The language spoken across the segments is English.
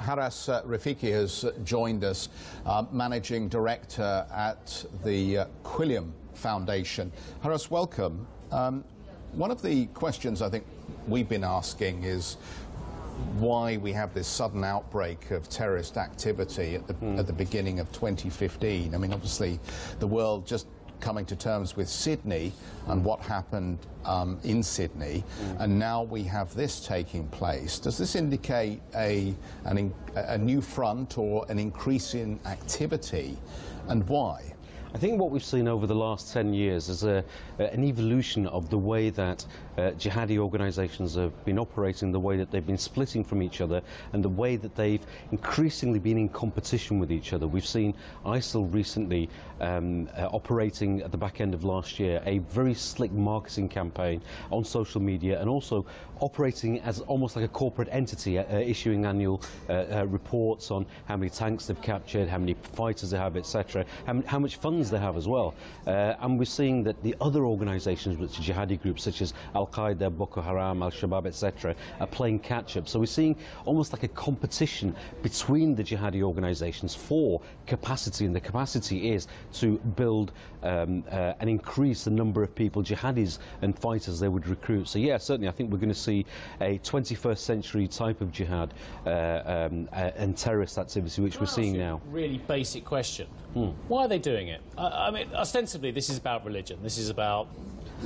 Haras Rafiq has joined us, Managing Director at the Quilliam Foundation. Haras, welcome. One of the questions I think we've been asking is why we have this sudden outbreak of terrorist activity at the beginning of 2015. I mean, obviously, the world just coming to terms with Sydney and what happened in Sydney, and now we have this taking place. Does this indicate a new front or an increase in activity, and why? I think what we've seen over the last 10 years is an evolution of the way that jihadi organisations have been operating, the way that they've been splitting from each other, and the way that they've increasingly been in competition with each other. We've seen ISIL recently operating at the back end of last year a very slick marketing campaign on social media, and also operating as almost like a corporate entity, issuing annual reports on how many tanks they've captured, how many fighters they have, etc., how much funds they have as well. And we're seeing that the other organisations, which are jihadi groups such as Al-Qaeda, Boko Haram, Al-Shabaab, etc., are playing catch-up. So we're seeing almost like a competition between the jihadi organisations for capacity, and the capacity is to build and increase the number of people, jihadis and fighters, they would recruit. So yeah, certainly I think we're going to see a 21st century type of jihad and terrorist activity, which we're seeing now. Really basic question. Why are they doing it? I mean, ostensibly this is about religion. This is about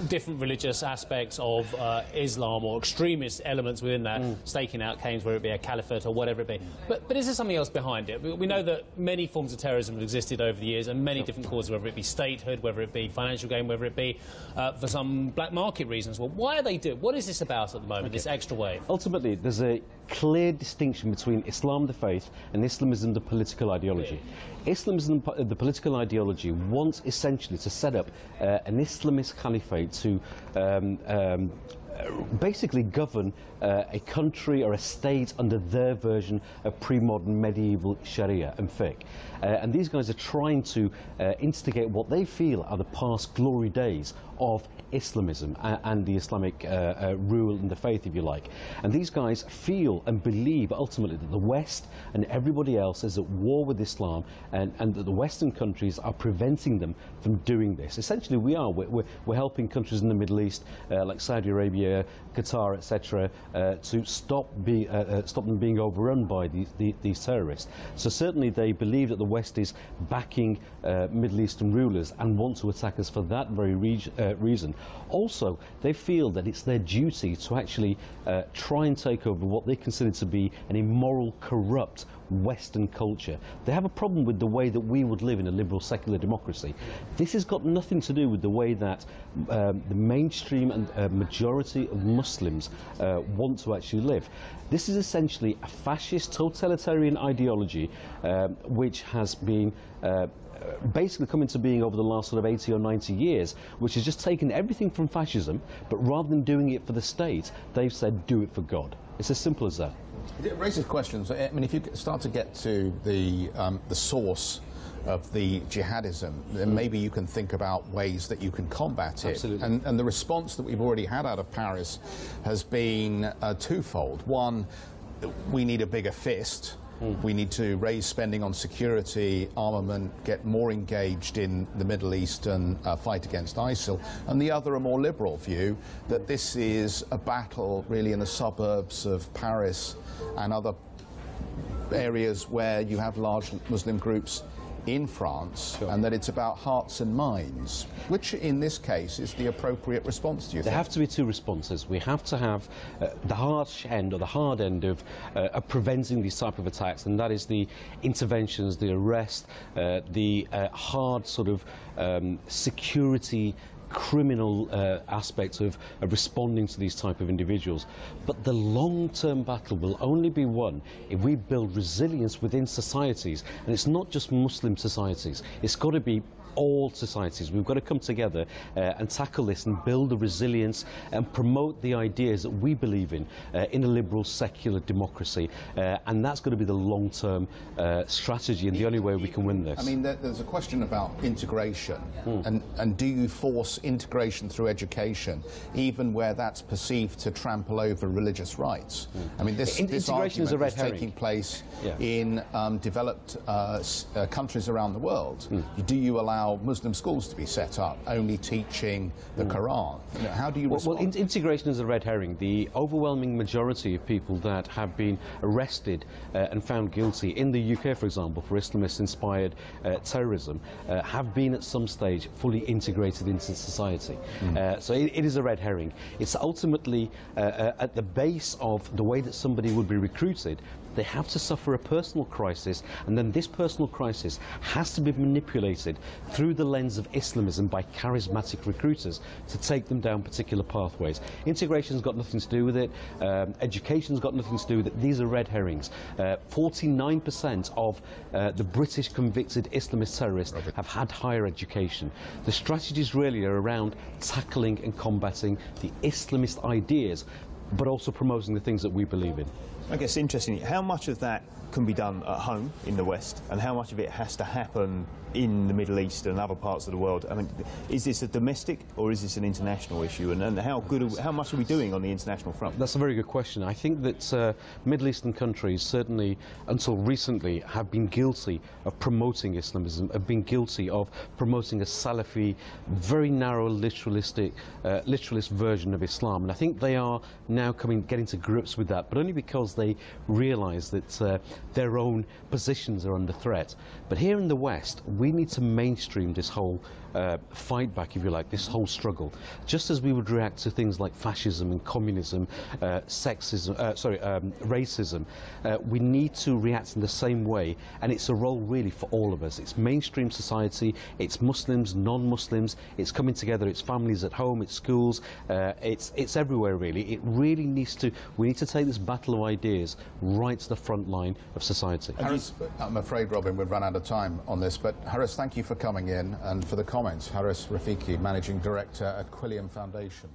different religious aspects of Islam, or extremist elements within that, staking out claims, whether it be a caliphate or whatever it be. But is there something else behind it? We know that many forms of terrorism have existed over the years, and many different causes, whether it be statehood, whether it be financial gain, whether it be for some black market reasons. Well, why are they doing? What is this about at the moment, this extra wave? Ultimately, there's a clear distinction between Islam, the faith, and Islamism, the political ideology. Islamism, the political ideology, wants essentially to set up an Islamist caliphate to basically govern a country or a state under their version of pre-modern medieval Sharia and fiqh. And these guys are trying to instigate what they feel are the past glory days of Islamism and the Islamic rule and the faith, if you like. And these guys feel and believe ultimately that the West and everybody else is at war with Islam, and that the Western countries are preventing them from doing this. Essentially, we are. We're helping countries in the Middle East, like Saudi Arabia, Qatar, etc., to stop them being overrun by these terrorists. So certainly they believe that the West is backing Middle Eastern rulers and want to attack us for that very reason. Also, they feel that it's their duty to actually try and take over what they consider to be an immoral, corrupt Western culture. They have a problem with the way that we would live in a liberal secular democracy. This has got nothing to do with the way that the mainstream and majority of Muslims want to actually live. This is essentially a fascist totalitarian ideology which has been basically come into being over the last sort of 80 or 90 years, which has just taken everything from fascism, but rather than doing it for the state, they've said, do it for God. It's as simple as that. It raises questions. I mean, if you start to get to the source of the jihadism, then maybe you can think about ways that you can combat it. Absolutely. And the response that we've already had out of Paris has been twofold. One, we need a bigger fist. We need to raise spending on security, armament, get more engaged in the Middle East and fight against ISIL. And the other, a more liberal view, that this is a battle really in the suburbs of Paris and other areas where you have large Muslim groups in France, and that it's about hearts and minds. Which, in this case, is the appropriate response, do you think? There have to be two responses. We have to have the harsh end, or the hard end of preventing these type of attacks, and that is the interventions, the arrest, the hard sort of security criminal aspects of responding to these type of individuals. But the long-term battle will only be won if we build resilience within societies, and it's not just Muslim societies. It's got to be all societies. We've got to come together and tackle this and build the resilience and promote the ideas that we believe in a liberal, secular democracy. And that's going to be the long-term strategy and the only way we can win this. I mean, there's a question about integration. And do you force integration through education, even where that's perceived to trample over religious rights? I mean, this integration is a red herring. Taking place in developed countries around the world. Do you allow Muslim schools to be set up only teaching the Quran? You know, how do you respond? Well, integration is a red herring. The overwhelming majority of people that have been arrested and found guilty in the UK, for example, for Islamist-inspired terrorism, have been at some stage fully integrated into society. So it is a red herring. It's ultimately at the base of the way that somebody would be recruited. They have to suffer a personal crisis, and then this personal crisis has to be manipulated through the lens of Islamism by charismatic recruiters to take them down particular pathways. Integration's got nothing to do with it. Education's got nothing to do with it. These are red herrings. 49% of the British convicted Islamist terrorists have had higher education. The strategies really are around tackling and combating the Islamist ideas, but also promoting the things that we believe in. I guess interestingly, how much of that can be done at home in the West, and how much of it has to happen in the Middle East and other parts of the world? I mean, is this a domestic or is this an international issue? And how much are we doing on the international front? That's a very good question. I think that Middle Eastern countries, certainly until recently, have been guilty of promoting Islamism, have been guilty of promoting a Salafi, very narrow, literalist version of Islam. And I think they are now getting to grips with that, but only because they realise that their own positions are under threat. But here in the West, we need to mainstream this whole fight back, if you like, this whole struggle. Just as we would react to things like fascism and communism, racism, we need to react in the same way, and it's a role really for all of us. It's mainstream society, it's Muslims, non-Muslims, it's coming together, it's families at home, it's schools, it's everywhere really. It really needs to, we need to take this battle of ideas right to the front line of society. Haras, I'm afraid, Robin, we've run out of time on this, but Haras, thank you for coming in and for the comments. Haras Rafiq, Managing Director at Quilliam Foundation.